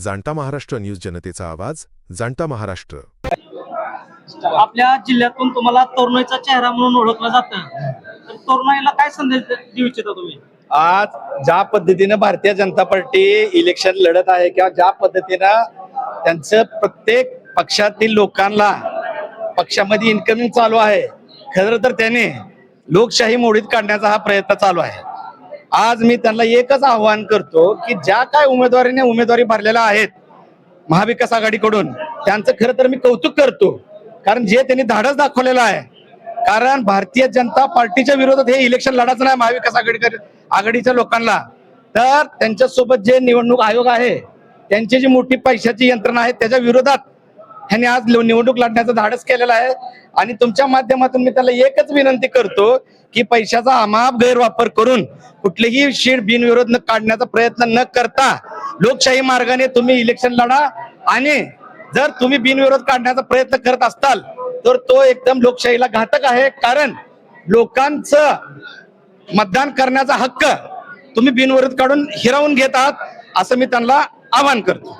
जाणता महाराष्ट्र न्यूज, जनतेचा आवाज, जाणता महाराष्ट्र। आपल्या जिल्ह्यातून तुम्हाला तरुणाईचा चेहरा म्हणून ओळखलं जातं, तर तरुणाईला काय संदेश देऊ इच्छिता तुम्ही? आज ज्या पद्धतीने भारतीय जनता पार्टी इलेक्शन लढत आहे किंवा ज्या पद्धतीनं त्यांचं प्रत्येक पक्षातील लोकांना पक्षामध्ये इन्कमिंग चालू आहे, खरं तर त्याने लोकशाही मोडीत काढण्याचा हा प्रयत्न चालू आहे। आज मी त्यांना एकच आव्हान करतो की ज्या काय उमेदवारीने उमेदवारी भरलेल्या आहेत महाविकास आघाडीकडून, त्यांचं खरं तर मी कौतुक करतो, कारण जे त्यांनी धाडस दाखवलेलं आहे। कारण भारतीय जनता पार्टीच्या विरोधात हे इलेक्शन लढायचं नाही महाविकास आघाडीच्या लोकांना, तर त्यांच्यासोबत जे निवडणूक आयोग आहे, त्यांची जी मोठी पैशाची यंत्रणा आहे, त्याच्या विरोधात ह्यांनी आज निवडणूक लढण्याचं धाडस केलेलं आहे। आणि तुमच्या माध्यमातून मी त्याला एकच विनंती करतो की पैशाचा अमाप गैरवापर करून कुठलीही शीट बिनविरोध न काढण्याचा प्रयत्न न करता लोकशाही मार्गाने तुम्ही इलेक्शन लढा। आणि जर तुम्ही बिनविरोध काढण्याचा प्रयत्न करत असताल तर तो एकदम लोकशाहीला घातक आहे, कारण लोकांचं मतदान करण्याचा हक्क तुम्ही बिनविरोध काढून हिरावून घेत आहात, असं मी त्यांना आवाहन करतो।